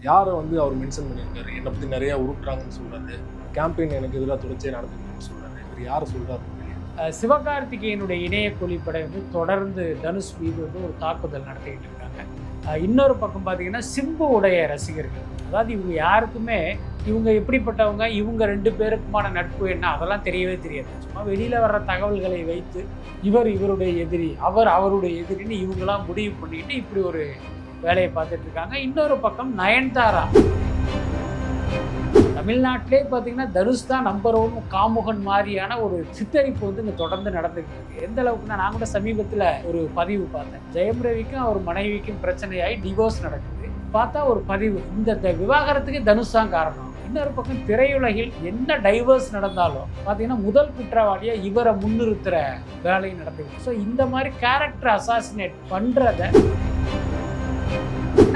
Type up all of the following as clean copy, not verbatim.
யாரை வந்து அவர் மென்ஷன் பண்ணியிருக்காரு, என்னை பற்றி நிறையா உருட்டுறாங்கன்னு சொல்கிறாரு, கேம்பெயின் எனக்கு எதிராக தொடர்ச்சியாக நடந்துக்கணும்னு சொல்கிறாரு. இவர் யாரை சொல்கிறாரு? சிவகார்த்திகேயனுடைய இணைய கூலிப்படை வந்து தொடர்ந்து தனுஷ் மீது வந்து ஒரு தாக்குதல் நடத்திக்கிட்டு இருக்காங்க. இன்னொரு பக்கம் பார்த்தீங்கன்னா சிம்பு உடைய ரசிகர்கள், அதாவது இவங்க யாருக்குமே இவங்க எப்படிப்பட்டவங்க, இவங்க ரெண்டு பேருக்குமான நட்பு என்ன அதெல்லாம் தெரியவே தெரியாது. சும்மா வெளியில் வர்ற தகவல்களை வைத்து இவர் இவருடைய எதிரி, அவர் அவருடைய எதிரின்னு இவங்களாம் முடிவு பண்ணிக்கிட்டு இப்படி ஒரு வேலையை பார்த்துட்டு இருக்காங்க. இன்னொரு பக்கம் நயன்தாரா, தமிழ்நாட்டிலே பார்த்தீங்கன்னா தனுஷ் தான் நம்பர் 1 காமுகன் மாதிரியான ஒரு சித்தரிப்பு வந்து இங்கே தொடர்ந்து நடந்துகிட்டு இருக்கு. எந்த அளவுக்குன்னா, நான் கூட சமீபத்தில் ஒரு பதிவு பார்த்தேன். ஜெயம் ரவிக்கும் அவர் மனைவிக்கும் பிரச்சனையாகி டிவோர்ஸ் நடக்குது. பார்த்தா ஒரு பதிவு, இந்த விவாகரத்துக்கு தனுஷ் தான் காரணம். இன்னொரு பக்கம் திரையுலகில் என்ன டைவர்ஸ் நடந்தாலும் பார்த்தீங்கன்னா முதல் குற்றவாளியாக இவரை முன்னிறுத்துகிற வேலை நடந்துருக்கு. ஸோ இந்த மாதிரி கேரக்டர் அசாசினேட் பண்ணுறத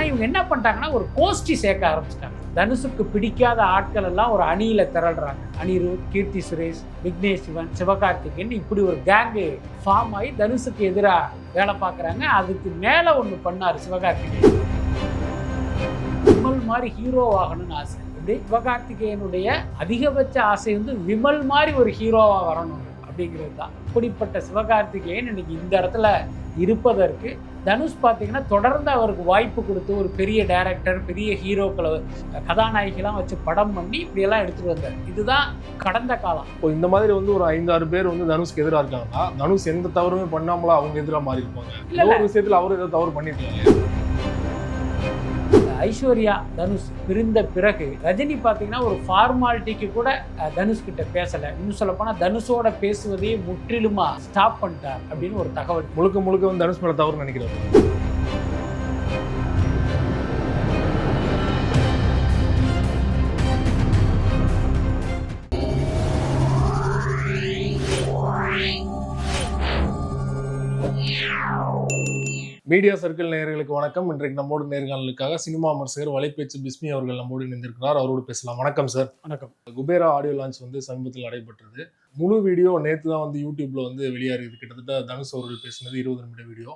இவங்க என்ன பண்ணிட்டாங்கன்னா ஒரு கோஷ்டி சேர்க்க ஆரம்பிச்சிட்டாங்க. தனுஷுக்கு பிடிக்காத ஆட்கள் எல்லாம் ஒரு அணியில திரள்றாங்க. அனிருத், கீர்த்தி சுரேஷ், விக்னேஷ் சிவன், சிவகார்த்திகேயன் இப்படி ஒரு கேங்கு ஃபார்ம் ஆகி தனுஷுக்கு எதிராக வேலை பார்க்குறாங்க. அதுக்கு மேலே ஒன்று பண்ணார் சிவகார்த்திகேயன். விமல் மாதிரி ஹீரோ ஆகணும்னு ஆசை. இப்படி சிவகார்த்திகேயனுடைய அதிகபட்ச ஆசை வந்து விமல் மாதிரி ஒரு ஹீரோவாக வரணும் அப்படிங்கிறது தான். இப்படிப்பட்ட சிவகார்த்திகேயன் இன்னைக்கு இந்த இடத்துல இருப்பதற்கு தனுஷ் பார்த்தீங்கன்னா தொடர்ந்து அவருக்கு வாய்ப்பு கொடுத்து ஒரு பெரிய டைரக்டர், பெரிய ஹீரோக்களை கதாநாயகிலாம் வச்சு படம் பண்ணி இப்படியெல்லாம் எடுத்துகிட்டு வந்தார். இதுதான் கடந்த காலம். இப்போ இந்த மாதிரி வந்து ஒரு 5-6 பேர் வந்து தனுஷ்க்கு எதிராக இருக்காங்கன்னா, தனுஷ் எந்த தவறுமே பண்ணாமலா அவங்க எதிராக மாறி இருப்பாங்க? இல்லை விஷயத்தில் அவர் ஏதோ தவறு பண்ணியிருக்காங்க. ஐஸ்வர்யா தனுஷ் பிரிந்த பிறகு ரஜினி பார்த்தீங்கன்னா ஒரு ஃபார்மாலிட்டிக்கு கூட தனுஷ் கிட்ட பேசலை. இன்னும் சொல்ல போனால் தனுஷோட பேசுவதையே முற்றிலுமா ஸ்டாப் பண்ணிட்டார் அப்படின்னு ஒரு தகவல். முழுக்க முழுக்க வந்து தனுஷ் மேல தவறு நினைக்கிறார். மீடியா சர்க்கிள் நேயர்களுக்கு வணக்கம். இன்றைக்கு நம்மோடு நேர்காணலுக்காக சினிமா விமர்சகர் வலைப்பேச்சு பிஸ்மி அவர்கள் நம்மோடு இணைந்திருக்கிறார். அவரோடு பேசலாம். வணக்கம் சார். வணக்கம். குபேரா ஆடியோ லான்ச் வந்து சமீபத்தில் நடைபெற்றது. முழு வீடியோ நேற்று தான் வந்து யூடியூப்ல வந்து வெளியாகிது. கிட்டத்தட்ட தனுஷ் அவர்கள் பேசினது 20 நிமிட வீடியோ.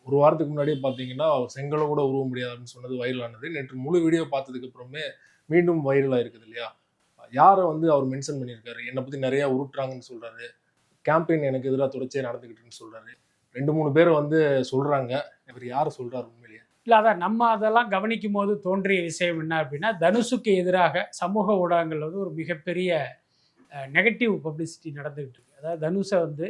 ஒரு வாரத்துக்கு முன்னாடியே பார்த்தீங்கன்னா செங்கலை கூட உருவ முடியாது அப்படின்னு சொன்னது வைரலானது. நேற்று முழு வீடியோ பார்த்ததுக்கு அப்புறமே மீண்டும் வைரலாக இருக்குது இல்லையா? யாரை வந்து அவர் மென்ஷன் பண்ணியிருக்காரு, என்னை பற்றி நிறையா உருட்டுறாங்கன்னு சொல்கிறாரு, கேம்பெயின் எனக்கு எதிராக தொடர்ச்சியாக நடந்துக்கிட்டுன்னு சொல்கிறாரு. 2-3 பேர் வந்து சொல்கிறாங்க. இவர் யாரை சொல்கிறார் உண்மையிலேயே? இல்லை, அதான் நம்ம அதெல்லாம் கவனிக்கும் போது தோன்றிய விஷயம் என்ன அப்படின்னா, தனுஷுக்கு எதிராக சமூக ஊடகங்கள் வந்து ஒரு மிகப்பெரிய நெகட்டிவ் பப்ளிசிட்டி நடந்துக்கிட்டு இருக்கு. அதாவது தனுஷை வந்து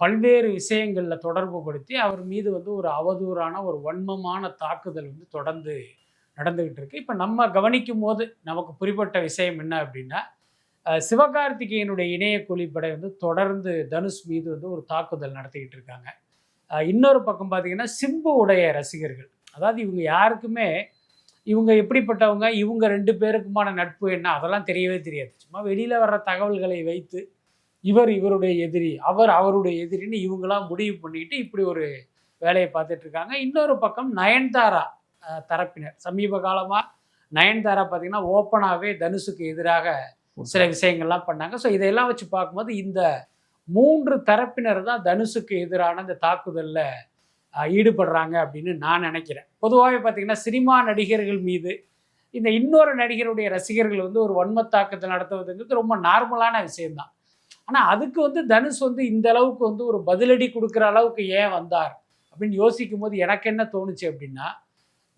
பல்வேறு விஷயங்களில் தொடர்பு படுத்தி அவர் மீது வந்து ஒரு அவதூறான ஒரு வன்மமான தாக்குதல் வந்து தொடர்ந்து நடந்துக்கிட்டு இருக்கு. இப்போ நம்ம கவனிக்கும் போது நமக்கு புரிபட்ட விஷயம் என்ன அப்படின்னா, சிவகார்த்திகேயனுடைய இணைய கூலிப்படை வந்து தொடர்ந்து தனுஷ் மீது வந்து ஒரு தாக்குதல் நடத்திக்கிட்டு இருக்காங்க. இன்னொரு பக்கம் பார்த்தீங்கன்னா சிம்பு உடைய ரசிகர்கள், அதாவது இவங்க யாருக்குமே இவங்க எப்படிப்பட்டவங்க, இவங்க ரெண்டு பேருக்குமான நட்பு என்ன அதெல்லாம் தெரியவே தெரியாது. சும்மா வெளியில் வர்ற தகவல்களை வைத்து இவர் இவருடைய எதிரி, அவர் அவருடைய எதிரின்னு இவங்களாம் முடிவு பண்ணிக்கிட்டு இப்படி ஒரு வேலையை பார்த்துட்டு இருக்காங்க. இன்னொரு பக்கம் நயன்தாரா தரப்பினர், சமீப காலமாக நயன்தாரா பார்த்தீங்கன்னா ஓப்பனாகவே தனுஷுக்கு எதிராக சில விஷயங்கள்லாம் பண்ணாங்க. ஸோ இதையெல்லாம் வச்சு பார்க்கும்போது இந்த 3 தரப்பினர் தான் தனுஷுக்கு எதிரான இந்த தாக்குதலில் ஈடுபடுறாங்க அப்படின்னு நான் நினைக்கிறேன். பொதுவாகவே பார்த்தீங்கன்னா சினிமா நடிகர்கள் மீது இந்த இன்னொரு நடிகருடைய ரசிகர்கள் வந்து ஒரு வன்ம தாக்குதல் நடத்துவதுங்கிறது ரொம்ப நார்மலான விஷயம்தான். ஆனால் அதுக்கு வந்து தனுஷ் வந்து இந்த அளவுக்கு வந்து ஒரு பதிலடி கொடுக்குற அளவுக்கு ஏன் வந்தார் அப்படின்னு யோசிக்கும் போது எனக்கு என்ன தோணுச்சு அப்படின்னா,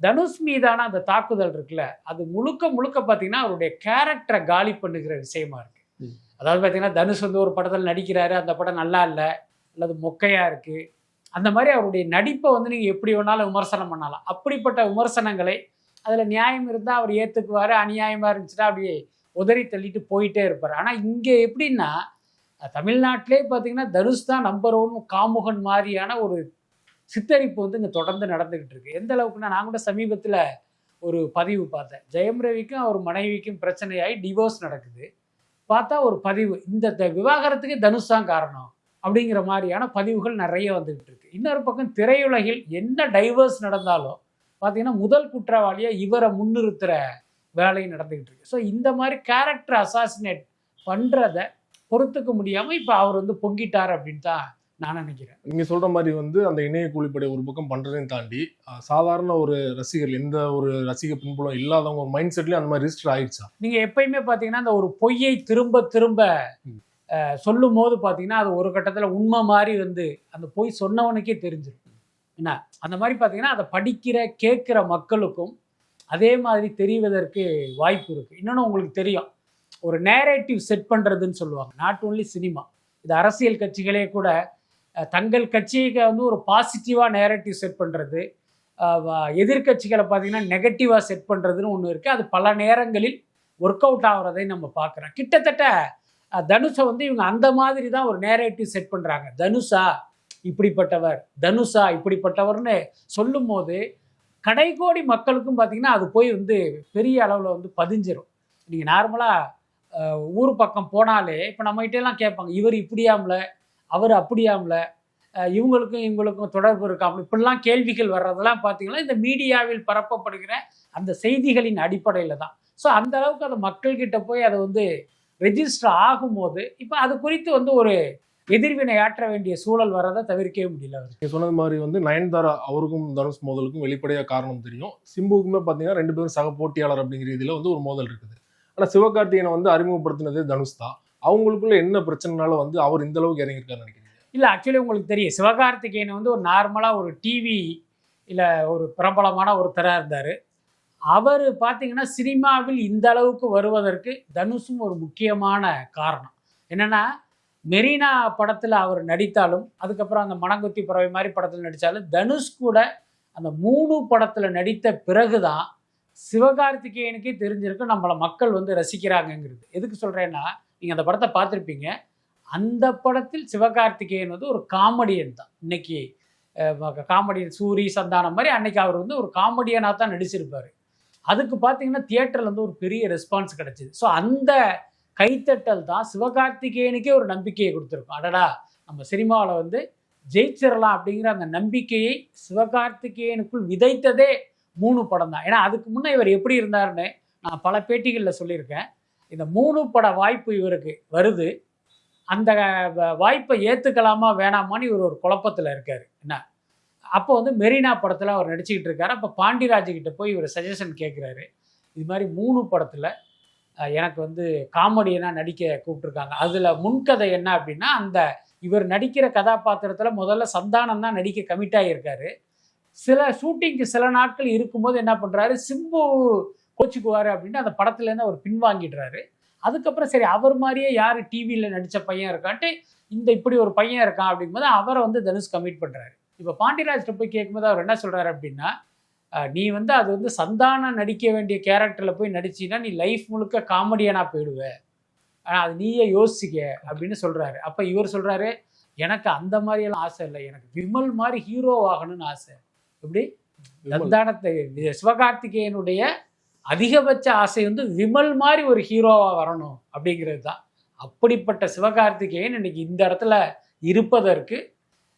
தனுஷ் மீதான அந்த தாக்குதல் இருக்குல்ல, அது முழுக்க முழுக்க பார்த்தீங்கன்னா அவருடைய கேரக்டரை காலி பண்ணுகிற விஷயமா இருக்கு. அதாவது பார்த்தீங்கன்னா தனுஷ் வந்து ஒரு படத்தில் நடிக்கிறாரு, அந்த படம் நல்லா இல்லை அல்லது மொக்கையாக இருக்குது, அந்த மாதிரி அவருடைய நடிப்பை வந்து நீங்கள் எப்படி வேணாலும் விமர்சனம் பண்ணலாம். அப்படிப்பட்ட விமர்சனங்களை அதில் நியாயம் இருந்தால் அவர் ஏற்றுக்குவார், அநியாயமாக இருந்துச்சுன்னா அப்படியே உதறி தள்ளிட்டு போயிட்டே இருப்பார். ஆனால் இங்கே எப்படின்னா, தமிழ்நாட்டிலே பார்த்தீங்கன்னா தனுஷ் தான் நம்பர் 1 காமுகன் மாதிரியான ஒரு சித்தரிப்பு வந்து இங்கே தொடர்ந்து நடந்துக்கிட்டு இருக்கு. எந்த அளவுக்குன்னா, நான் கூட சமீபத்தில் ஒரு பதிவு பார்த்தேன். ஜெயம் ரவிக்கும் அவர் மனைவிக்கும் பிரச்சனையாகி டிவோர்ஸ் நடக்குது. பார்த்தா ஒரு பதிவு, இந்த விவாகரத்துக்கு தனுஷ் தான் காரணம் அப்படிங்கிற மாதிரியான பதிவுகள் நிறைய வந்துகிட்டு இருக்கு. இன்னொரு பக்கம் திரையுலகில் என்ன டைவர்ஸ் நடந்தாலும் பார்த்தீங்கன்னா முதல் குற்றவாளியாக இவரை முன்னிறுத்துகிற வேலை நடந்துக்கிட்டு இருக்கு. ஸோ இந்த மாதிரி கேரக்டர் அசாசினேட் பண்ணுறத பொறுத்துக்க முடியாமல் இப்போ அவர் வந்து பொங்கிட்டார் அப்படின்னு தான் நான் நினைக்கிறேன். நீங்க சொல்ற மாதிரி வந்து அந்த இணைய கூலிப்படை ஒரு பக்கம் பண்றதையும் தாண்டி சாதாரண ஒரு ரசிகர்கள், எந்த ஒரு ரசிக பின்புலம் இல்லாதவங்க ஒரு மைண்ட் செட்லயும் அந்த மாதிரி ரிஜிஸ்டர் ஆயிடுச்சா? நீங்க எப்பயுமே பாத்தீங்கன்னா அந்த ஒரு பொய்யை திரும்ப திரும்ப சொல்லும் போது பாத்தீங்கன்னா அது ஒரு கட்டத்துல உண்மை மாதிரி வந்து அந்த பொய் சொன்னவனுக்கே தெரிஞ்சிடும். என்ன அந்த மாதிரி பாத்தீங்கன்னா அதை படிக்கிற கேட்கிற மக்களுக்கும் அதே மாதிரி தெரிவதற்கு வாய்ப்பு இருக்கு. இன்னொன்று உங்களுக்கு தெரியும், ஒரு நேரேட்டிவ் செட் பண்றதுன்னு சொல்லுவாங்க. நாட் ஓன்லி சினிமா, இது அரசியல் கட்சிகளே கூட தங்கள் கட்சிக்கு வந்து ஒரு பாசிட்டிவாக நேரேட்டிவ் செட் பண்ணுறது, எதிர்கட்சிகளை பார்த்தீங்கன்னா நெகட்டிவாக செட் பண்ணுறதுன்னு ஒன்று இருக்குது. அது பல நேரங்களில் ஒர்க் அவுட் ஆகிறதை நம்ம பார்க்குறோம். கிட்டத்தட்ட தனுஷை வந்து இவங்க அந்த மாதிரி தான் ஒரு நேரேட்டிவ் செட் பண்ணுறாங்க. தனுஷா இப்படிப்பட்டவர், தனுஷா இப்படிப்பட்டவர்னு சொல்லும் போது கடைக்கோடி மக்களுக்கும் பார்த்தீங்கன்னா அது போய் வந்து பெரிய அளவில் வந்து பதிஞ்சிடும். நீங்கள் நார்மலாக ஊர் பக்கம் போனாலே இப்போ நம்மகிட்டலாம் கேட்பாங்க, இவர் இப்படியாமல, அவர் அப்படியாமல, இவங்களுக்கும் தொடர்பு இருக்காமல், இப்படிலாம் கேள்விகள் வர்றதெல்லாம் பார்த்தீங்கன்னா இந்த மீடியாவில் பரப்பப்படுகிற அந்த செய்திகளின் அடிப்படையில் தான். ஸோ அந்த அளவுக்கு அந்த மக்கள்கிட்ட போய் அதை வந்து ரெஜிஸ்டர் ஆகும்போது இப்போ அது குறித்து வந்து ஒரு எதிர்வினை ஆற்ற வேண்டிய சூழல் வரதை தவிர்க்கவே முடியல. அவர் நீங்க சொன்னது மாதிரி வந்து நயன்தாரா அவருக்கும் தனுஷ் மோதலுக்கும் வெளிப்படையா காரணம் தெரியும். சிம்புக்குமே பார்த்தீங்கன்னா 2 பேரும் சக போட்டியாளர் அப்படிங்கிற இதில் வந்து ஒரு மோதல் இருக்குது. ஆனால் சிவகார்த்திகேயனை வந்து அறிமுகப்படுத்தினதே தனுஷ் தான். அவங்களுக்குள்ள என்ன பிரச்சனைனால வந்து அவர் இந்த அளவுக்கு இறங்கியிருக்காருன்னு நினைக்கிறீங்க? இல்லை, ஆக்சுவலி உங்களுக்கு தெரியும், சிவகார்த்திகேயன் வந்து ஒரு நார்மலாக ஒரு டிவி இல்லை ஒரு பிரபலமான ஒருத்தராக இருந்தார். அவர் பார்த்தீங்கன்னா சினிமாவில் இந்த அளவுக்கு வருவதற்கு தனுஷும் ஒரு முக்கியமான காரணம். என்னென்னா மெரினா படத்தில் அவர் நடித்தாலும், அதுக்கப்புறம் அந்த மணங்குத்தி பறவை மாதிரி படத்தில் நடித்தாலும், தனுஷ் கூட அந்த 3 படத்தில் நடித்த பிறகு தான் சிவகார்த்திகேயனுக்கே தெரிஞ்சிருக்கு நம்மளை மக்கள் வந்து ரசிக்கிறாங்கங்கிறது. எதுக்கு சொல்கிறேன்னா, நீங்கள் அந்த படத்தை பார்த்துருப்பீங்க. அந்த படத்தில் சிவகார்த்திகேயன் வந்து ஒரு காமெடியன் தான். இன்னைக்கு காமெடியன் சூரி சந்தானம் மாதிரி அன்னைக்கு அவர் வந்து ஒரு காமெடியனாக தான் நடிச்சிருப்பார். அதுக்கு பார்த்தீங்கன்னா தியேட்டரில் வந்து ஒரு பெரிய ரெஸ்பான்ஸ் கிடச்சிது. ஸோ அந்த கைத்தட்டல் தான் சிவகார்த்திகேயனுக்கே ஒரு நம்பிக்கையை கொடுத்துருக்கும். அடடா, நம்ம சினிமாவில் வந்து ஜெயிச்சிடலாம் அப்படிங்கிற அந்த நம்பிக்கையை சிவகார்த்திகேயனுக்குள் விதைத்ததே 3 படம் தான். ஏன்னா அதுக்கு முன்னே இவர் எப்படி இருந்தாருன்னு நான் பல பேட்டிகளில் சொல்லியிருக்கேன். இந்த 3 பட வாய்ப்பு இவருக்கு வருது. அந்த வாய்ப்பை ஏற்றுக்கலாமா வேணாமான்னு இவர் ஒரு குழப்பத்தில் இருக்கார். என்ன அப்போ வந்து மெரினா படத்தில் அவர் நடிச்சுக்கிட்டு இருக்காரு. அப்போ பாண்டியராஜுக்கிட்ட போய் இவர் சஜஷன் கேட்குறாரு. இது மாதிரி 3 படத்தில் எனக்கு வந்து காமெடியனாக நடிக்க கூப்பிட்ருக்காங்க. அதில் முன்கதை என்ன அப்படின்னா, அந்த இவர் நடிக்கிற கதாபாத்திரத்தில் முதல்ல சந்தானம் தான் நடிக்க கமிட் ஆகியிருக்காரு. சில ஷூட்டிங்க்கு சில நாட்கள் இருக்கும்போது என்ன பண்ணுறாரு, சிம்பு கோச்சுக்குவார் அப்படின்ட்டு அந்த படத்துலேருந்து அவர் பின்வாங்கிடுறாரு. அதுக்கப்புறம் சரி அவர் மாதிரியே யார் டிவியில் நடித்த பையன் இருக்கான்ட்டு இப்படி ஒரு பையன் இருக்கான் அப்படிங்கும்போது அவரை வந்து தனுஷ் கமிட் பண்ணுறாரு. இப்போ பாண்டியராஜ்கிட்ட போய் கேட்கும்போது அவர் என்ன சொல்கிறாரு அப்படின்னா, நீ வந்து அது வந்து சந்தானம் நடிக்க வேண்டிய கேரக்டரில் போய் நடிச்சின்னா நீ லைஃப் முழுக்க காமெடியனாக போயிடுவ, ஆனால் அது நீயே யோசிக்க அப்படின்னு சொல்கிறாரு. அப்போ இவர் சொல்கிறாரு, எனக்கு அந்த மாதிரியெல்லாம் ஆசை இல்லை, எனக்கு விமல் மாதிரி ஹீரோ ஆகணும்னு ஆசை. எப்படி சந்தானத்தை சிவகார்த்திகேயனுடைய அதிகபட்ச ஆசை வந்து விமல் மாதிரி ஒரு ஹீரோவாக வரணும் அப்படிங்கிறது தான். அப்படிப்பட்ட சிவகார்த்திகேயன் இன்னைக்கு இந்த இடத்துல இருப்பதற்கு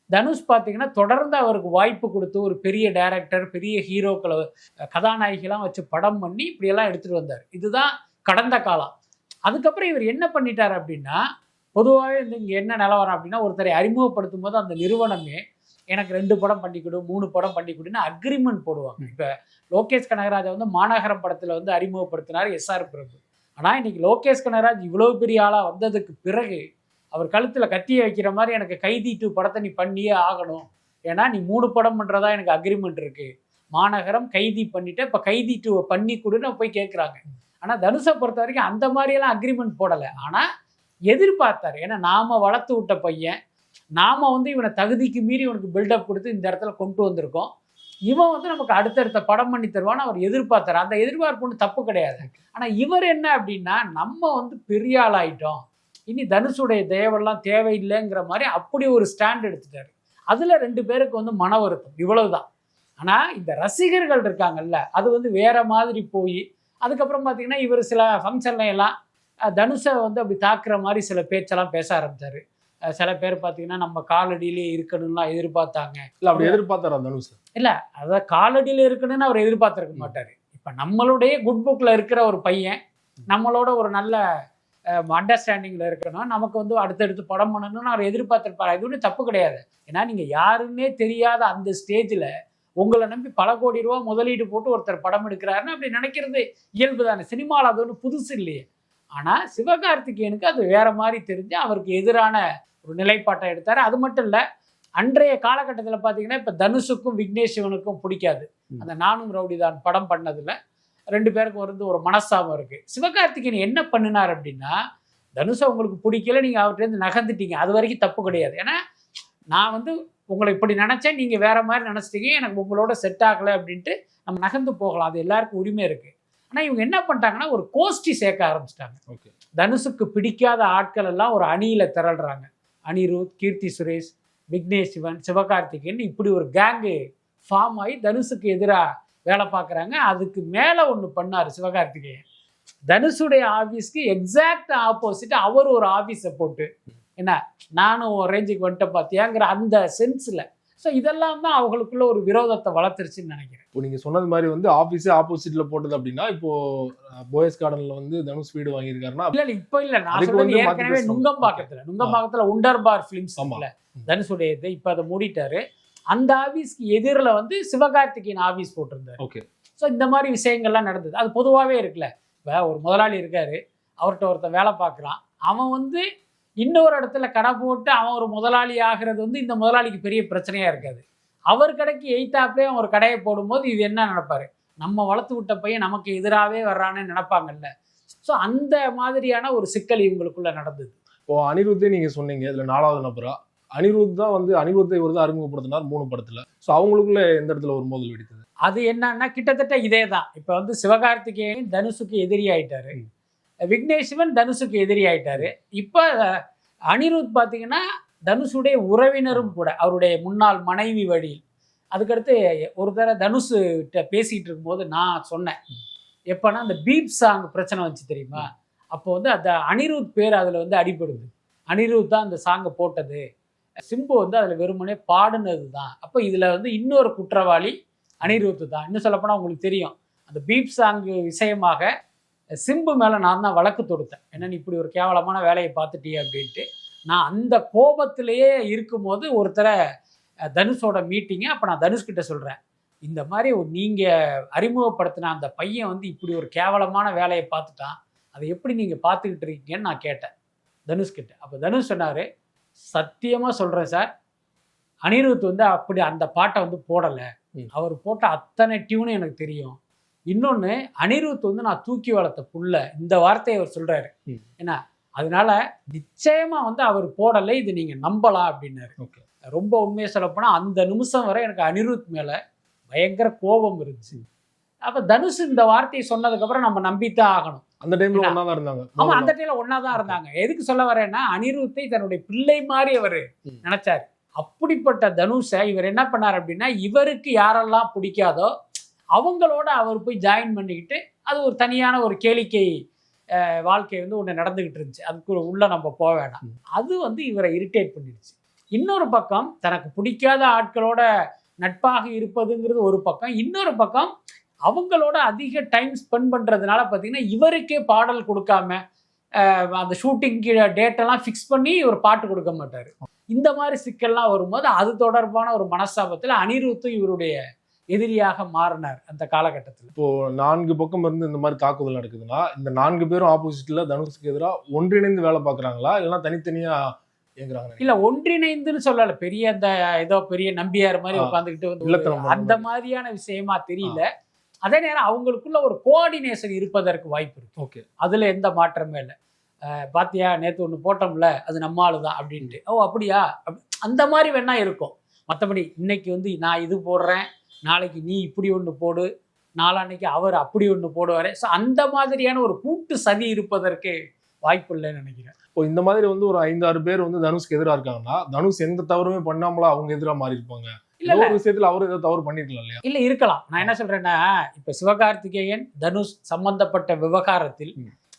தனுஷ் பார்த்தீங்கன்னா தொடர்ந்து அவருக்கு வாய்ப்பு கொடுத்து ஒரு பெரிய டைரக்டர், பெரிய ஹீரோக்களை கதாநாயகிலாம் வச்சு படம் பண்ணி இப்படியெல்லாம் எடுத்துகிட்டு வந்தார். இதுதான் கடந்த காலம். அதுக்கப்புறம் இவர் என்ன பண்ணிட்டார் அப்படின்னா, பொதுவாகவே இங்கே என்ன நிலவரம் அப்படின்னா, ஒருத்தரை அறிமுகப்படுத்தும் போது அந்த நிறுவனமே எனக்கு 2 படம் பண்ணி கொடு, 3 படம் பண்ணி கொடுன்னு அக்ரிமெண்ட் போடுவாங்க. இப்போ லோகேஷ் கனகராஜை வந்து மாநகரம் படத்தில் வந்து அறிமுகப்படுத்தினார் SR பிரபு. ஆனால் இன்னைக்கு லோகேஷ் கனகராஜ் இவ்வளோ பெரிய ஆளாக வந்ததுக்கு பிறகு அவர் கழுத்தில் கத்தியை வைக்கிற மாதிரி எனக்கு கைதி 2 படத்தை நீ பண்ணியே ஆகணும், ஏன்னா நீ 3 படம் பண்ணுறதா எனக்கு அக்ரிமெண்ட் இருக்குது, மாநகரம் கைதி பண்ணிவிட்டு இப்போ கைதி 2 பண்ணி கொடுன்னு போய் கேட்குறாங்க. ஆனால் தனுஷை பொறுத்த வரைக்கும் அந்த மாதிரியெல்லாம் அக்ரிமெண்ட் போடலை. ஆனால் எதிர்பார்த்தார், ஏன்னா நாம் வளர்த்து விட்ட பையன், நாம் வந்து இவனை தகுதிக்கு மீறி இவனுக்கு பில்டப் கொடுத்து இந்த இடத்துல கொண்டு வந்திருக்கோம், இவன் வந்து நமக்கு அடுத்தடுத்த படம் பண்ணி தருவான்னு அவர் எதிர்பார்த்தார். அந்த எதிர்பார்ப்பு ஒன்றும் தப்பு கிடையாது. ஆனால் இவர் என்ன அப்படின்னா, நம்ம வந்து பெரிய ஆள் ஆகிட்டோம், இனி தனுஷுடைய தயவெல்லாம் தேவையில்லைங்கிற மாதிரி அப்படி ஒரு ஸ்டாண்ட் எடுத்துட்டாரு. அதில் 2 பேருக்கு வந்து மன வருத்தம், இவ்வளவுதான். ஆனால் இந்த ரசிகர்கள் இருக்காங்கல்ல, அது வந்து வேற மாதிரி போய் அதுக்கப்புறம் பார்த்தீங்கன்னா இவர் சில ஃபங்க்ஷன்ல எல்லாம் தனுஷை வந்து அப்படி தாக்குற மாதிரி சில பேச்செல்லாம் பேச ஆரம்பித்தார். சில பேர் பார்த்தீங்கன்னா நம்ம காலடியிலே இருக்கணும்லாம் எதிர்பார்த்தாங்க. இல்லை அப்படி எதிர்பார்த்தாரா தனுஷ்? இல்லை, அதாவது காலடியில் இருக்கணும்னு அவர் எதிர்பார்த்துருக்க மாட்டார். இப்போ நம்மளுடைய குட் புக்கில் இருக்கிற ஒரு பையன், நம்மளோட ஒரு நல்ல அண்டர்ஸ்டாண்டிங்கில் இருக்கணும், நமக்கு வந்து அடுத்தடுத்து படம் பண்ணணும்னு அவர் எதிர்பார்த்துருப்பார். இது ஒன்றும் தப்பு கிடையாது. ஏன்னா நீங்கள் யாருன்னே தெரியாத அந்த ஸ்டேஜில் உங்களை நம்பி பல கோடி ரூபா முதலீடு போட்டு ஒருத்தர் படம் எடுக்கிறாருன்னு அப்படி நினைக்கிறது இயல்பு தானே. சினிமாவில் அது ஒன்றும் புதுசு இல்லையே. ஆனால் சிவகார்த்திகேயனுக்கு அது வேற மாதிரி தெரிஞ்சு அவருக்கு எதிரான ஒரு நிலைப்பாட்டை எடுத்தார். அது மட்டும் இல்லை, அன்றைய காலகட்டத்தில் பார்த்தீங்கன்னா இப்போ தனுஷுக்கும் விக்னேஷ் சிவனுக்கும் பிடிக்காது. அந்த நானும் ரவுடிதான் படம் பண்ணதில் 2 பேருக்கும் வந்து ஒரு மனஸ்தாபம் இருக்குது. சிவகார்த்திகேயன் என்ன பண்ணினார் அப்படின்னா, தனுஷை உங்களுக்கு பிடிக்கல, நீங்கள் அவர்கிட்டருந்து நகர்ந்துட்டீங்க, அது வரைக்கும் தப்பு கிடையாது. ஏன்னா நான் வந்து உங்களை இப்படி நினச்சேன், நீங்கள் வேற மாதிரி நினச்சிட்டீங்க, எனக்கு உங்களோட செட் ஆகலை அப்படின்ட்டு நம்ம நகர்ந்து போகலாம், அது எல்லாருக்கும் உரிமை இருக்குது. ஆனால் இவங்க என்ன பண்ணிட்டாங்கன்னா ஒரு கோஷ்டி சேர்க்க ஆரம்பிச்சிட்டாங்க. ஓகே, தனுஷுக்கு பிடிக்காத ஆட்கள் எல்லாம் ஒரு அணியில் திரள்றாங்க. அனிருத், கீர்த்தி சுரேஷ், விக்னேஷ் சிவன், சிவகார்த்திகேயன், இப்படி ஒரு கேங்கு ஃபார்ம் ஆகி தனுஷுக்கு எதிராக வேலை பார்க்குறாங்க. அதுக்கு மேலே ஒன்று பண்ணார் சிவகார்த்திகேயன். தனுஷுடைய ஆஃபீஸ்க்கு எக்ஸாக்ட் ஆப்போசிட் அவர் ஒரு ஆஃபீஸை போட்டு, என்ன நானும் ஒரு ரேஞ்சுக்கு வந்துட்டு பார்த்தியாங்கிற அந்த சென்ஸில். ஸோ இதெல்லாம் தான் அவங்களுக்குள்ள ஒரு விரோதத்தை வளர்த்துருச்சுன்னு நினைக்கிறேன். இப்போ நீங்கள் சொன்னது மாதிரி வந்து ஆஃபீஸே ஆப்போசிட்டில் போட்டது அப்படின்னா, இப்போ போயஸ் கார்டனில் வந்து தனுஷ் வீடு வாங்கியிருக்காருன்னா இல்லை இப்போ இல்லை, நான் சொல்றது ஏற்கனவே நுங்கம்பாக்கத்தில் உண்டர்பார் ஃபிலிம்ஸ் இல்லை தனுஷுடைய இது, இப்போ அதை மூடிட்டாரு. அந்த ஆஃபீஸ்க்கு எதிரில் வந்து சிவகார்த்திகேயன் ஆஃபீஸ் போட்டிருந்தார். ஓகே, ஸோ இந்த மாதிரி விஷயங்கள்லாம் நடந்தது. அது பொதுவாகவே இருக்குல்ல. இப்போ ஒரு முதலாளி இருக்காரு, அவர்கிட்ட ஒருத்தன் வேலை பார்க்குறான், அவன் வந்து இன்னொரு இடத்துல கடை போட்டு அவன் ஒரு முதலாளி ஆகிறது வந்து இந்த முதலாளிக்கு பெரிய பிரச்சனையாக இருக்காது. அவர் கடைக்கு எய்த்தாப்பே அவன் ஒரு கடையை போடும்போது இது என்ன நினைப்பாரு, நம்ம வளர்த்து விட்ட பையன் நமக்கு எதிராகவே வர்றான்னு நினைப்பாங்கல்ல. ஸோ அந்த மாதிரியான ஒரு சிக்கல் இவங்களுக்குள்ள நடந்தது. இப்போ அனிருத்தே நீங்கள் சொன்னீங்க, இதில் 4வது நபரா அனிருத் தான் வந்து அனிருத்தை இவர் தான் அறிமுகப்படுத்தினார் 3 படத்தில். ஸோ அவங்களுக்குள்ள எந்த இடத்துல ஒரு மோதல் வெடித்தது? அது என்னன்னா கிட்டத்தட்ட இதே தான். இப்போ வந்து சிவகார்த்திகேயன் தனுஷுக்கு எதிரி ஆயிட்டாரு, விக்னேஷ் சிவன் தனுஷுக்கு எதிரி ஆயிட்டாரு. இப்போ அனிருத் பார்த்தீங்கன்னா தனுஷுடைய உறவினரும் கூட, அவருடைய முன்னாள் மனைவி வழியில். அதுக்கடுத்து ஒரு தடவை தனுஷ்கிட்ட பேசிகிட்டு இருக்கும்போது நான் சொன்னேன், எப்போனா அந்த பீப் சாங் பிரச்சனை வந்துச்சு தெரியுமா, அப்போ வந்து அந்த அனிருத் பேர் அதில் வந்து அடிபடுது. அனிருத் தான் அந்த சாங்கை போட்டது, சிம்பு வந்து அதில் வெறுமனே பாடுனது தான். அப்போ இதில் வந்து இன்னொரு குற்றவாளி அனிருத் தான். இன்னும் சொல்லப்போனால் உங்களுக்கு தெரியும், அந்த பீப் சாங்கு விஷயமாக சிம்பு மேலே நான் தான் வழக்கு தொடுத்தேன். ஏன்னா நீ இப்படி ஒரு கேவலமான வேலையை பார்த்துட்டியே அப்படின்ட்டு. நான் அந்த கோபத்திலேயே இருக்கும்போது ஒருத்தரை தனுஷோட மீட்டிங்கு, அப்போ நான் தனுஷ்கிட்ட சொல்கிறேன், இந்த மாதிரி நீங்கள் அறிமுகப்படுத்தின அந்த பையன் வந்து இப்படி ஒரு கேவலமான வேலையை பார்த்துட்டான், அதை எப்படி நீங்கள் பார்த்துக்கிட்டு இருக்கீங்கன்னு நான் கேட்டேன் தனுஷ்கிட்ட. அப்போ தனுஷ் சொன்னார், சத்தியமாக சொல்கிறேன் சார், அனிருத் வந்து அப்படி அந்த பாட்டை வந்து போடலை, அவர் போட்ட அத்தனை டியூனும் எனக்கு தெரியும். இன்னொன்று, அனிருத் வந்து நான் தூக்கி வளர்த்த புள்ள, இந்த வார்த்தையை அவர் சொல்கிறாரு. ஏன்னா அதனால நிச்சயமாக வந்து அவர் போடலை, இது நீங்கள் நம்பலாம் அப்படின்னாரு. ஓகே, ரொம்ப உண்மையை சொல்லப்போனால் அந்த நிமிஷம் வரை எனக்கு அனிருத் மேலே பயங்கர கோபம் இருந்துச்சு. அப்போ தனுஷ் இந்த வார்த்தையை சொன்னதுக்கப்புறம் நம்ம நம்பித்தான் ஆகணும். அந்த டைம்ல ஒன்றா தான் இருந்தாங்க. ஆமாம், அந்த டைம்ல ஒன்றா தான் இருந்தாங்க. எதுக்கு சொல்ல வரேன்னா, அனிருத்தை தன்னுடைய பிள்ளை மாதிரி அவர் நினைச்சார். அப்படிப்பட்ட தனுஷை இவர் என்ன பண்ணார் அப்படின்னா, இவருக்கு யாரெல்லாம் பிடிக்காதோ அவங்களோட அவர் போய் ஜாயின் பண்ணிக்கிட்டு, அது ஒரு தனியான ஒரு கேளிக்கை வாழ்க்கை வந்து ஒன்று நடந்துக்கிட்டு இருந்துச்சு. அதுக்கு உள்ள நம்ம போக வேண்டாம். அது வந்து இவரை இரிட்டேட் பண்ணிடுச்சு. இன்னொரு பக்கம் தனக்கு பிடிக்காத ஆட்களோட நட்பாக இருப்பதுங்கிறது ஒரு பக்கம், இன்னொரு பக்கம் அவங்களோட அதிக டைம் ஸ்பெண்ட் பண்ணுறதுனால பார்த்தீங்கன்னா இவருக்கே பாடல் கொடுக்காம அந்த ஷூட்டிங் டேட்டெல்லாம் ஃபிக்ஸ் பண்ணி ஒரு பாட்டு கொடுக்க மாட்டார். இந்த மாதிரி சிக்கல்லாம் வரும்போது அது தொடர்பான ஒரு மனஸ்தாபத்தில் அனிருத்தும் இவருடைய எதிரியாக மாறினார் அந்த காலகட்டத்தில். இப்போ 4 பக்கம் இருந்து இந்த மாதிரி தாக்குதல் நடக்குதுன்னா, இந்த 4 பேரும் ஆப்போசிட்ல தனுஷுக்கு எதிராக ஒன்றிணைந்து வேலை பார்க்குறாங்களா, இல்லைன்னா தனித்தனியா இயங்குறாங்க? இல்ல, ஒன்றிணைந்துன்னு சொல்லல, பெரிய அந்த ஏதோ பெரிய நம்பியார் மாதிரி உட்காந்துக்கிட்டு வந்து அந்த மாதிரியான விஷயமா தெரியல. அதே நேரம் அவங்களுக்குள்ள ஒரு கோஆர்டினேஷன் இருப்பதற்கு வாய்ப்பு இருக்கு. ஓகே, அதுல எந்த மாற்றமே இல்லை. பாத்தியா நேற்று ஒன்று போட்டோம்ல, அது நம்ம ஆளு தான் அப்படின்ட்டு, ஓ அப்படியா, அந்த மாதிரி வேணா இருக்கும். மற்றபடி இன்னைக்கு வந்து நான் இது போடுறேன், நாளைக்கு நீ இப்படி ஒன்று போடு, நாளான்னைக்கு அவர் அப்படி ஒன்று போடுவார். ஸோ அந்த மாதிரியான ஒரு கூட்டு சதி இருப்பதற்கு வாய்ப்பு இல்லைன்னு நினைக்கிறேன். இப்போ இந்த மாதிரி வந்து ஒரு 5-6 பேர் வந்து தனுஷ்க்கு எதிராக இருக்காங்கன்னா, தனுஷ் எந்த தவறுமே பண்ணாமலா அவங்க எதிராக மாறி இருப்பாங்க? இல்ல ஒரு விஷயத்துல அவரு ஏதோ தவறு பண்ணிருக்கலாம் இல்லையா? இல்ல, இருக்கலாம். நான் என்ன சொல்றேன்னா, இப்ப சிவகார்த்திகேயன் தனுஷ் சம்பந்தப்பட்ட விவகாரத்தில்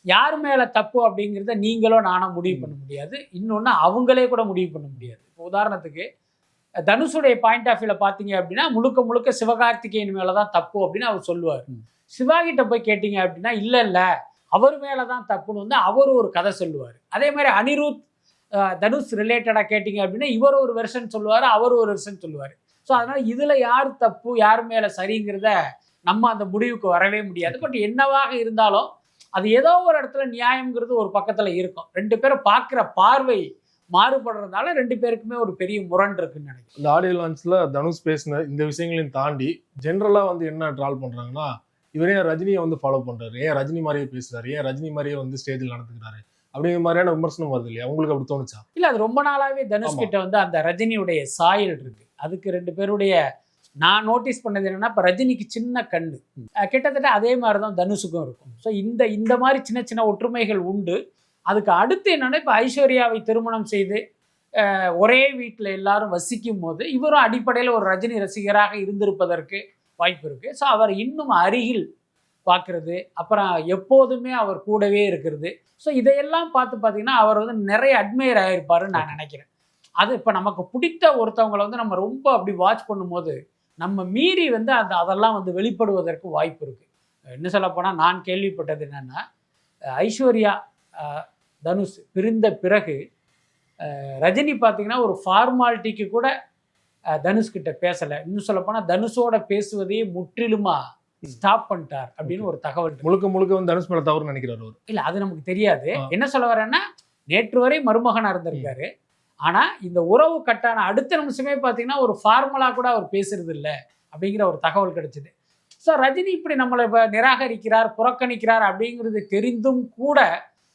யார் மேல தப்பு அப்படிங்கிறத நீங்களோ நானோ முடிவு பண்ண முடியாது. இன்னொன்னு அவங்களே கூட முடிவு பண்ண முடியாது. இப்போ உதாரணத்துக்கு தனுஷுடைய பாயிண்ட் ஆஃப் வியூல பாத்தீங்க அப்படின்னா, முழுக்க முழுக்க சிவகார்த்திகேயன் மேலதான் தப்பு அப்படின்னு அவர் சொல்லுவார். சிவாகிட்ட போய் கேட்டீங்க அப்படின்னா, இல்ல இல்ல அவர் மேலே தான் தப்புன்னு வந்து அவர் ஒரு கதை சொல்லுவார். அதே மாதிரி அனிருத் தனுஷ் ரிலேட்டடாக கேட்டிங்க அப்படின்னா இவர் ஒரு வெர்ஷன் சொல்லுவார், அவர் ஒரு வெர்ஷன் சொல்லுவார். ஸோ அதனால் இதில் யார் தப்பு யார் மேலே சரிங்கிறத நம்ம அந்த முடிவுக்கு வரவே முடியாது. பட் என்னவாக இருந்தாலும் அது ஏதோ ஒரு இடத்துல நியாயங்கிறது ஒரு பக்கத்தில் இருக்கும். 2 பேரும் பார்க்குற பார்வை மாறுபடுறதுனால 2 பேருக்குமே ஒரு பெரிய முரண் இருக்குன்னு நினைக்கிறேன். இந்த ஆடியோ லான்ச்ல தனுஷ் பேசின இந்த விஷயங்களையும் தாண்டி ஜென்ரலா வந்து என்ன ட்ரால் பண்றாங்கன்னா, இவரே ரஜினியை வந்து ஃபாலோ பண்றாரு, ஏன் ரஜினி மாதிரியே பேசுறாரு, ஏன் ரஜினி மாதிரியே வந்து ஸ்டேஜில் நடந்துக்கிறாரு அப்படிங்கிற மாதிரியான விமர்சனம் வருது இல்லையா? உங்களுக்கு அப்படி தோணுச்சா? இல்லை, அது ரொம்ப நாளாவே தனுஷ் கிட்ட வந்து அந்த ரஜினியுடைய சாயல் இருக்கு. அதுக்கு 2 பேருடைய நான் நோட்டீஸ் பண்ணது என்னன்னா, இப்போ ரஜினிக்கு சின்ன கண்ணு கிட்டத்தட்ட அதே மாதிரி தான் தனுஷுக்கும் இருக்கும். ஸோ இந்த மாதிரி சின்ன சின்ன ஒற்றுமைகள் உண்டு. அதுக்கு அடுத்து என்னன்னா, இப்போ ஐஸ்வர்யாவை திருமணம் செய்து ஒரே வீட்டில் எல்லாரும் வசிக்கும் போது இவரும் அடிப்படையில் ஒரு ரஜினி ரசிகராக இருந்திருப்பதற்கு வாய்ப்பு இருக்குது. ஸோ அவர் இன்னும் அருகில் பார்க்குறது, அப்புறம் எப்போதுமே அவர் கூடவே இருக்கிறது. ஸோ இதையெல்லாம் பார்த்தீங்கன்னா அவர் வந்து நிறைய அட்மையர் ஆகிருப்பாருன்னு நான் நினைக்கிறேன். அது இப்போ நமக்கு பிடித்த ஒருத்தவங்களை வந்து நம்ம ரொம்ப அப்படி வாட்ச் பண்ணும்போது நம்ம மீறி வந்து அதெல்லாம் வந்து வெளிப்படுவதற்கு வாய்ப்பு இருக்குது. இன்னும் சொல்லப்போனால் நான் கேள்விப்பட்டது என்னென்னா, ஐஸ்வர்யா தனுஷ் பிரிந்த பிறகு ரஜினி பார்த்தீங்கன்னா ஒரு ஃபார்மாலிட்டிக்கு கூட தனுஷ்கிட்ட பேசலை. இன்னும் சொல்லப்போனால் தனுஷோட பேசுவதையே முற்றிலுமாக ஸ்டாப் பண்ணிட்டார் அப்படின்னு ஒரு தகவல். முழுக்க வந்து தனுஷ் மேலே தவறு நினைக்கிறார் அவர். இல்லை, அது நமக்கு தெரியாது. என்ன சொல்ல வரேன்னா, நேற்று வரை மருமகனாக இருந்திருக்காரு. ஆனால் இந்த உறவு கட்டான அடுத்த நிமிஷமே பார்த்தீங்கன்னா ஒரு ஃபார்மலாக கூட அவர் பேசுறது இல்லை அப்படிங்கிற ஒரு தகவல் கிடைச்சிது. ஸோ ரஜினி இப்படி நம்மளை இப்போ நிராகரிக்கிறார், புறக்கணிக்கிறார் அப்படிங்கிறது தெரிந்தும் கூட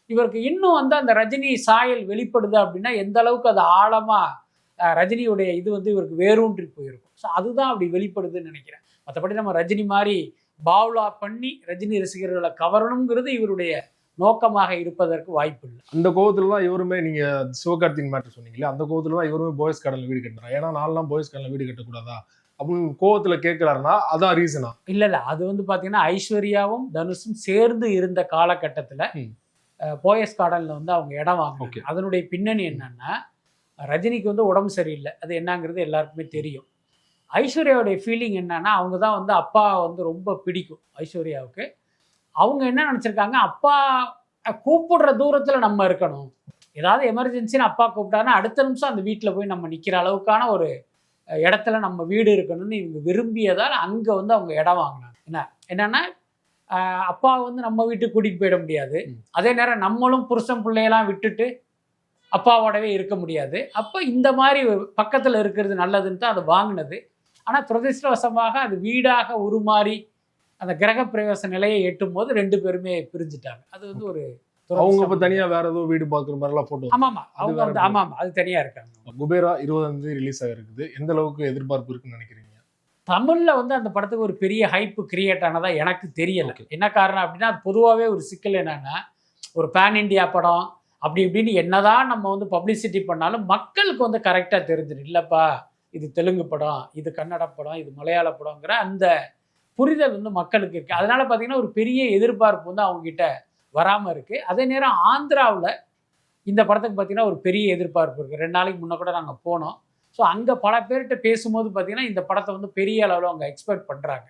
இவருக்கு இன்னும் வந்து அந்த ரஜினி சாயல் வெளிப்படுது அப்படின்னா எந்த அளவுக்கு அது ஆழமாக ரஜினியுடைய இது வந்து இவருக்கு வேரூன்றி போயிருக்கும். ஸோ அதுதான் அப்படி வெளிப்படுதுன்னு நினைக்கிறேன். மற்றபடி நம்ம ரஜினி மாதிரி பாவ்லா பண்ணி ரஜினி ரசிகர்களை கவரணுங்கிறது இவருடைய நோக்கமாக இருப்பதற்கு வாய்ப்பு இல்லை. அந்த கோவத்துல தான் இவருமே, நீங்க சிவகார்த்திகேயன் மேட்டர் சொன்னீங்களே, அந்த கோவத்துல தான் இவருமே போயஸ் கார்டன்ல வீடு கட்டுறாரு. ஏன்னா நான்லாம் போயஸ் கார்டன்ல வீடு கட்டக்கூடாதா அப்படின்னு கோவத்துல கேட்கிறாருன்னா அதான் ரீசனா? இல்ல அது வந்து பாத்தீங்கன்னா ஐஸ்வர்யாவும் தனுஷும் சேர்ந்து இருந்த காலகட்டத்துல போயஸ் கார்டன்ல வந்து அவங்க இடம் வாங்க. அதனுடைய பின்னணி என்னன்னா, ரஜினிக்கு வந்து உடம்பு சரியில்லை, அது என்னங்கிறது எல்லாருக்குமே தெரியும். ஐஸ்வர்யாவுடைய ஃபீலிங் என்னன்னா, அவங்க தான் வந்து அப்பா வந்து ரொம்ப பிடிக்கும் ஐஸ்வர்யாவுக்கு. அவங்க என்ன நினச்சிருக்காங்க, அப்பா கூப்பிடுற தூரத்தில் நம்ம இருக்கணும், ஏதாவது எமர்ஜென்சின்னு அப்பா கூப்பிட்டாருன்னா அடுத்த நிமிஷம் அந்த வீட்டில் போய் நம்ம நிற்கிற அளவுக்கான ஒரு இடத்துல நம்ம வீடு இருக்கணும்னு இவங்க விரும்பியதால் அங்கே வந்து அவங்க இடம் வாங்கினாங்க. என்னன்னா அப்பா வந்து நம்ம வீட்டுக்கு கூட்டிகிட்டு போயிட முடியாது, அதே நேரம் நம்மளும் புருஷன் பிள்ளையெல்லாம் விட்டுட்டு அப்பாவோடவே இருக்க முடியாது. அப்போ இந்த மாதிரி பக்கத்தில் இருக்கிறது நல்லதுன்னு தான் அது வாங்கினது. ஆனால் துரதிர்ஷ்டவசமாக அது வீடாக உருமாறி அந்த கிரக பிரவேச நிலையை எட்டும் போது 2 பேருமே பிரிஞ்சுட்டாங்க. அது வந்து ஒரு அவங்க இப்போ தனியாக வேற ஏதோ வீடு பார்க்குற மாதிரிலாம் போட்டோ. ஆமாம், அவங்க வந்து ஆமாம் அது தனியாக இருக்காங்க. குபேரா 20ஆம் தேதி ரிலீஸ் ஆகிருக்குது. எந்த அளவுக்கு எதிர்பார்ப்பு இருக்குன்னு நினைக்கிறீங்க? தமிழில் வந்து அந்த படத்துக்கு ஒரு பெரிய ஹைப்பு கிரியேட் ஆனதா எனக்கு தெரியலை. என்ன காரணம் அப்படின்னா, அது பொதுவாகவே ஒரு சிக்கல் என்னன்னா, ஒரு பேன் இண்டியா படம் அப்படி இப்படின்னு என்னதான் நம்ம வந்து பப்ளிசிட்டி பண்ணாலும் மக்களுக்கு வந்து கரெக்டாக தெரிஞ்சிடும். இல்லைப்பா இது தெலுங்கு படம், இது கன்னட படம், இது மலையாள படங்கிற அந்த புரிதல் வந்து மக்களுக்கு இருக்குது. அதனால பார்த்தீங்கன்னா ஒரு பெரிய எதிர்பார்ப்பு வந்து அவங்ககிட்ட வராமல் இருக்குது. அதே நேரம் ஆந்திராவில் இந்த படத்துக்கு பார்த்தீங்கன்னா ஒரு பெரிய எதிர்பார்ப்பு இருக்குது. 2 நாளைக்கு முன்னே கூட நாங்கள் போனோம். ஸோ அங்கே பல பேர்கிட்ட பேசும்போது பார்த்தீங்கன்னா இந்த படத்தை வந்து பெரிய அளவில் அவங்க எக்ஸ்பெக்ட் பண்ணுறாங்க.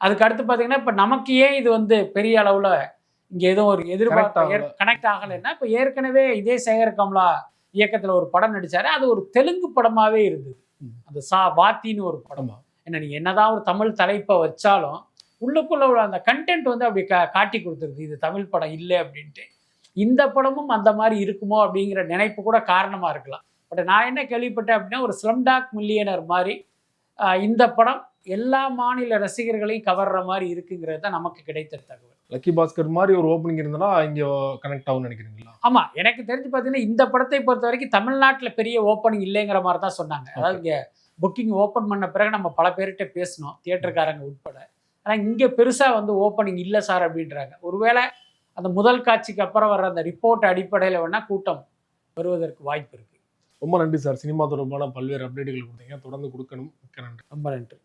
அதுக்கு அடுத்து பார்த்தீங்கன்னா இப்போ நமக்கு ஏன் இது வந்து பெரிய அளவில் இங்கே ஏதோ ஒரு எதிர்பார்ப்பு கனெக்ட் ஆகலைன்னா, இப்போ ஏற்கனவே இதே சேகர் கமலா இயக்கத்தில் ஒரு படம் நடித்தார். அது ஒரு தெலுங்கு படமாகவே இருந்தது. அந்த வாத்தின்னு ஒரு படம். என்ன நீங்கள் என்னதான் ஒரு தமிழ் தலைப்பை வச்சாலும் உள்ளுக்குள்ள உள்ள அந்த கண்டென்ட் வந்து அப்படி காட்டி கொடுத்துருது, இது தமிழ் படம் இல்லை அப்படின்ட்டு. இந்த படமும் அந்த மாதிரி இருக்குமோ அப்படிங்கிற நினைப்பு கூட காரணமாக இருக்கலாம். பட் நான் என்ன கேள்விப்பட்டேன் அப்படின்னா, ஒரு ஸ்லம்டாக் மில்லியனர் மாதிரி இந்த படம் எல்லா மாநில ரசிகர்களையும் கவர்ற மாதிரி இருக்குங்கிறது தான் நமக்கு கிடைத்த தகவல். லக்கி பாஸ்கர் மாதிரி ஒரு ஓப்பனிங் இருந்தனா இங்கே கனெக்ட் ஆகும்னு நினைக்கிறீங்களா? ஆமாம், எனக்கு தெரிஞ்சு பார்த்தீங்கன்னா இந்த படத்தை பொறுத்த வரைக்கும் தமிழ்நாட்டில் பெரிய ஓப்பனிங் இல்லைங்கிற மாதிரி தான் சொன்னாங்க. அதாவது இங்கே புக்கிங் ஓப்பன் பண்ண பிறகு நம்ம பல பேர்கிட்ட பேசணும், தியேட்டருக்காரங்க உட்பட. ஆனால் இங்கே பெருசாக வந்து ஓப்பனிங் இல்லை சார் அப்படின்றாங்க. ஒருவேளை அந்த முதல் காட்சிக்கு அப்புறம் வர்ற அந்த ரிப்போர்ட் அடிப்படையில் வேணால் கூட்டம் வருவதற்கு வாய்ப்பு இருக்குது. ரொம்ப நன்றி சார். சினிமா தொடர்பான பல்வேறு அப்டேட்டுகள் கொடுத்தீங்க, தொடர்ந்து கொடுக்கணும். மிக்க நன்றி. ரொம்ப நன்றி.